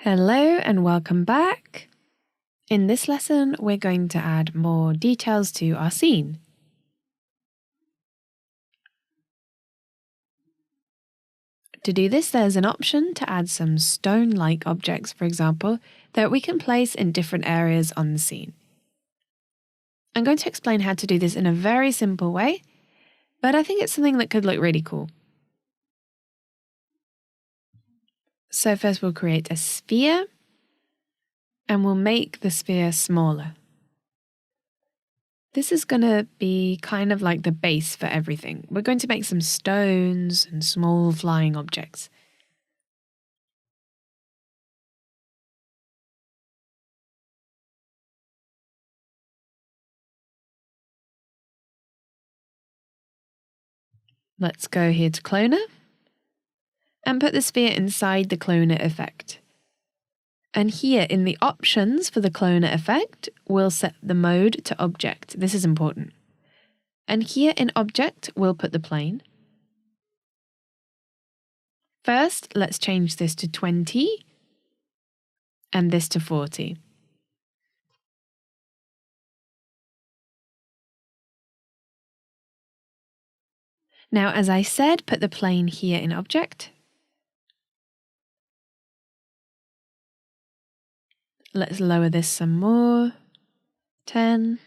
Hello and welcome back. In this lesson, we're going to add more details to our scene. To do this, there's an option to add some stone-like objects, for example, that we can place in different areas on the scene. I'm going to explain how to do this in a very simple way, but I think it's something that could look really cool. So first we'll create a sphere, and we'll make the sphere smaller. This is going to be kind of like the base for everything. We're going to make some stones and small flying objects. Let's go here to Cloner and put the sphere inside the Cloner effect. And here in the options for the Cloner effect, we'll set the mode to object. This is important. And here in object, we'll put the plane. First, let's change this to 20 and this to 40. Now, as I said, put the plane here in object. Let's lower this some more. 10.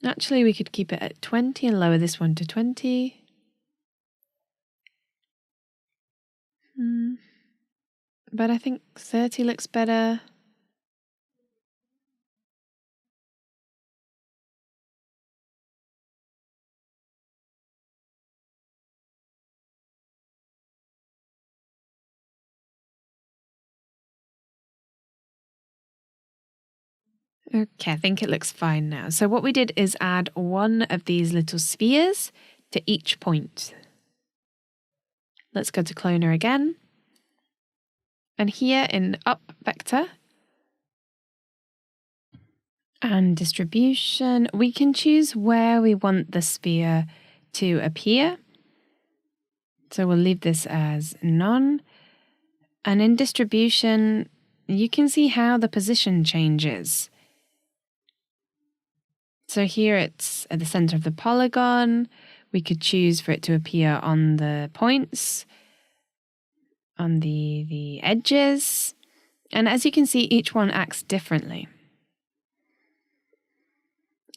Actually, we could keep it at 20 and lower this one to 20. But I think 30 looks better. Okay, I think it looks fine now. So what we did is add one of these little spheres to each point. Let's go to Cloner again. And here in Up Vector and Distribution, we can choose where we want the sphere to appear. So we'll leave this as none. And in Distribution, you can see how the position changes. So here it's at the center of the polygon. We could choose for it to appear on the points, on the edges. And as you can see, each one acts differently.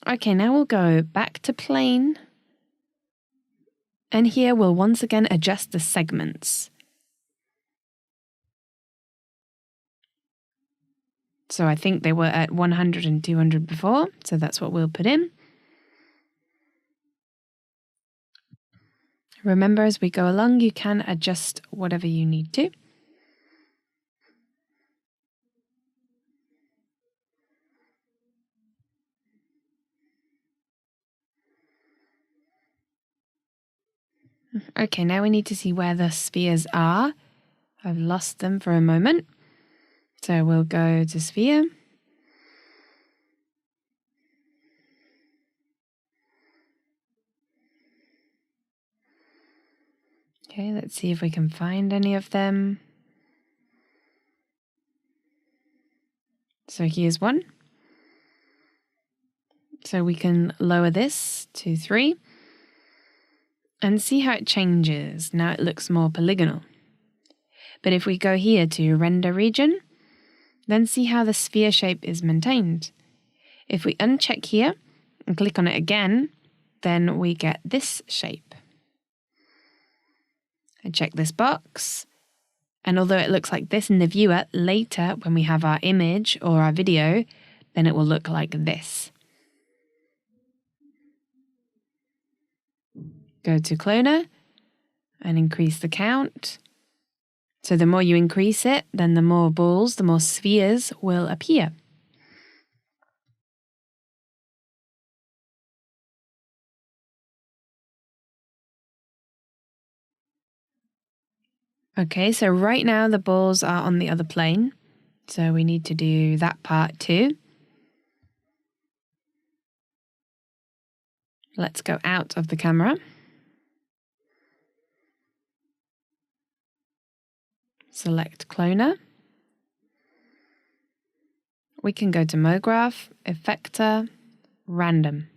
Okay, now we'll go back to plane. And here we'll once again adjust the segments. So I think they were at 100 and 200 before, so that's what we'll put in. Remember, as we go along, you can adjust whatever you need to. Okay, now we need to see where the spheres are. I've lost them for a moment. So we'll go to sphere. Okay, let's see if we can find any of them. So here's one. So we can lower this to 3 and see how it changes. Now it looks more polygonal. But if we go here to render region, then see how the sphere shape is maintained. If we uncheck here and click on it again, then we get this shape. I check this box, and although it looks like this in the viewer, later when we have our image or our video, then it will look like this. Go to Cloner and increase the count. So the more you increase it, then the more balls, the more spheres will appear. Okay, so right now the balls are on the other plane. So we need to do that part too. Let's go out of the camera. select cloner. We can go to MoGraph, Effector, Random.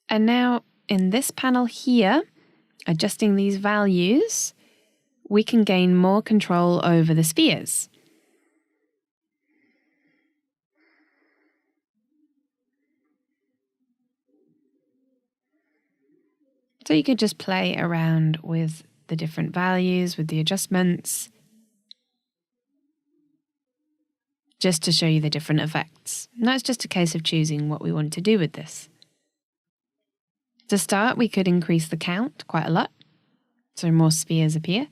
And now in this panel here, adjusting these values, we can gain more control over the spheres. So you could just play around with the different values, with the adjustments, just to show you the different effects. Now it's just a case of choosing what we want to do with this. To start, we could increase the count quite a lot, so more spheres appear.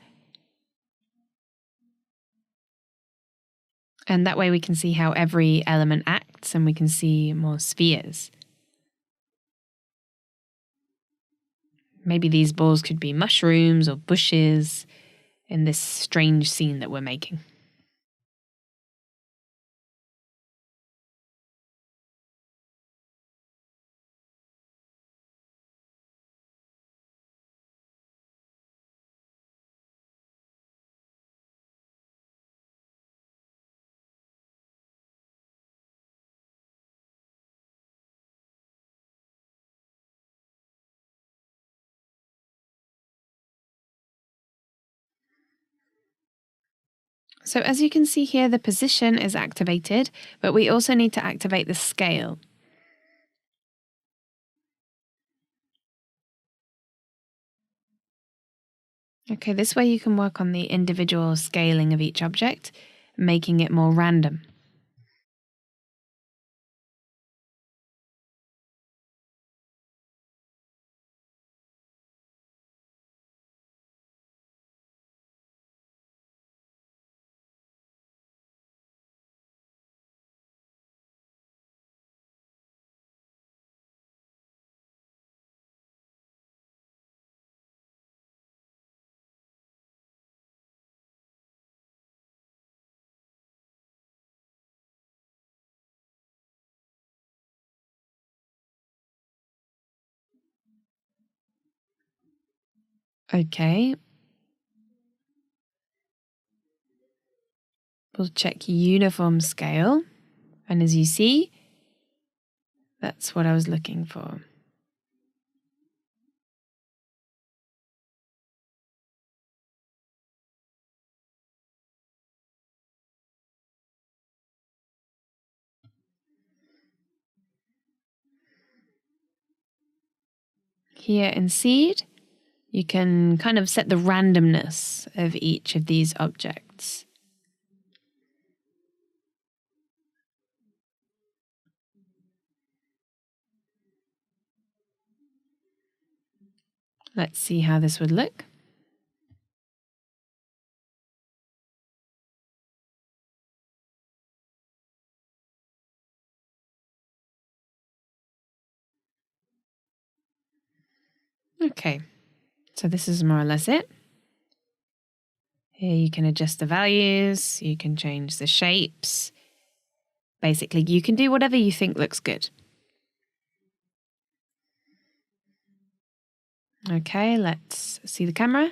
And that way we can see how every element acts and we can see more spheres. Maybe these balls could be mushrooms or bushes in this strange scene that we're making. So as you can see here, the position is activated, but we also need to activate the scale. Okay, this way you can work on the individual scaling of each object, making it more random. Okay. We'll check uniform scale. And as you see, that's what I was looking for. Here in Seed, you can kind of set the randomness of each of these objects. Let's see how this would look. Okay, so this is more or less it. Here you can adjust the values, you can change the shapes. Basically, you can do whatever you think looks good. Okay, let's see the camera.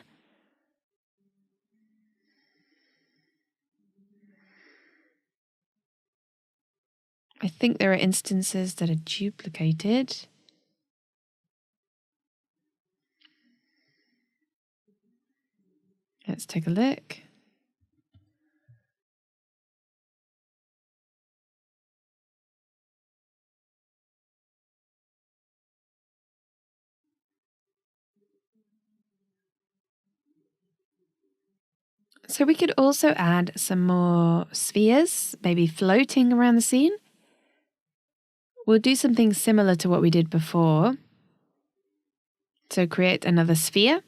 I think there are instances that are duplicated. Let's take a look. So we could also add some more spheres, maybe floating around the scene. We'll do something similar to what we did before. So create another sphere.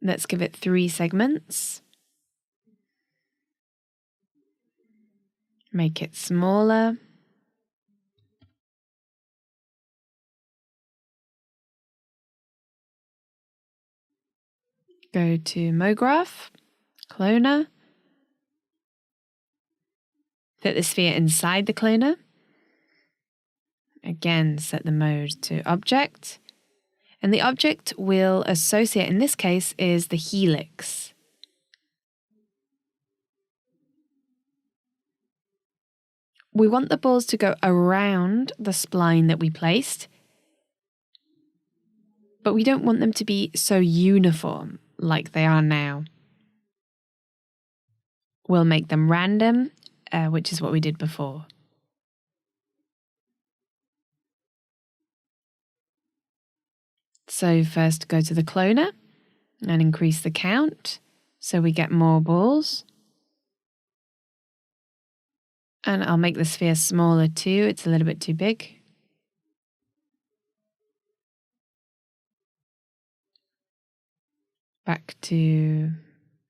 Let's give it 3 segments. Make it smaller. Go to MoGraph, Cloner. Fit the sphere inside the cloner. Again, set the mode to object. And the object we'll associate in this case is the helix. We want the balls to go around the spline that we placed, but we don't want them to be so uniform like they are now. We'll make them random, which is what we did before. So first go to the cloner and increase the count so we get more balls. And I'll make the sphere smaller too, it's a little bit too big. Back to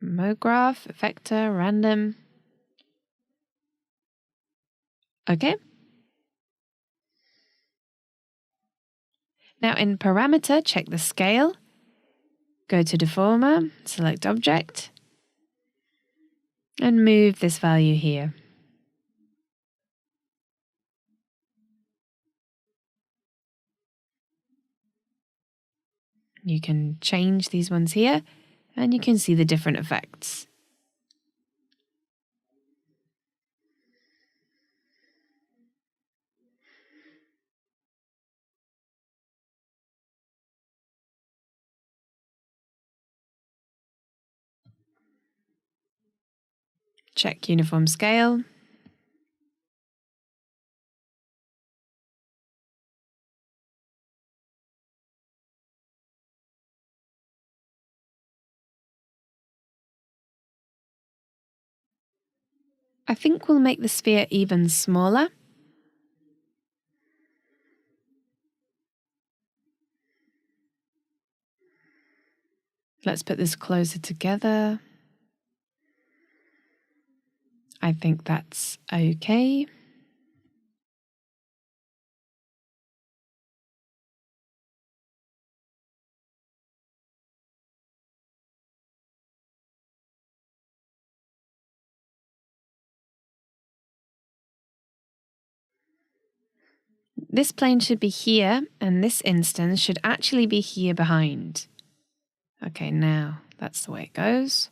mode graph, vector, random. Okay. Now in parameter, check the scale. Go to deformer, select object, and move this value here. You can change these ones here, and you can see the different effects. Check uniform scale. I think we'll make the sphere even smaller. Let's put this closer together. I think that's okay. This plane should be here, and this instance should actually be here behind. Okay, now that's the way it goes.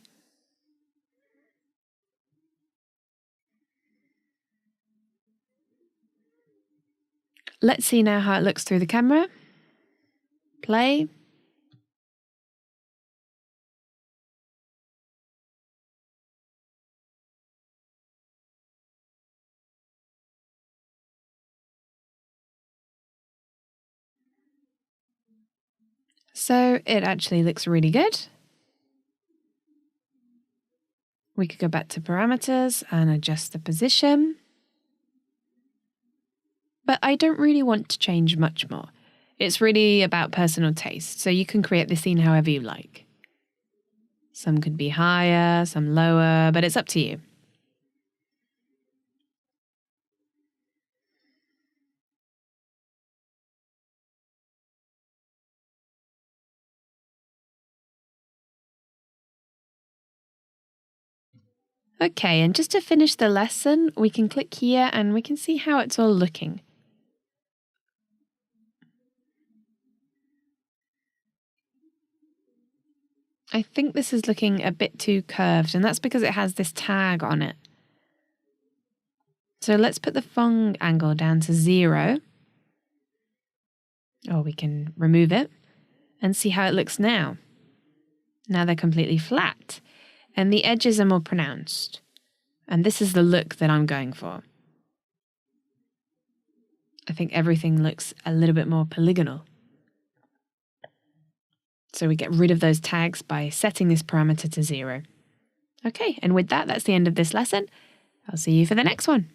Let's see now how it looks through the camera. Play. So it actually looks really good. We could go back to parameters and adjust the position. But I don't really want to change much more. It's really about personal taste, so you can create the scene however you like. Some could be higher, some lower, but it's up to you. Okay, and just to finish the lesson, we can click here and we can see how it's all looking. I think this is looking a bit too curved, and that's because it has this tag on it. So let's put the Fong angle down to 0. Or we can remove it and see how it looks now. Now they're completely flat, and the edges are more pronounced. And this is the look that I'm going for. I think everything looks a little bit more polygonal. So we get rid of those tags by setting this parameter to 0. Okay, and with that, that's the end of this lesson. I'll see you for the next one.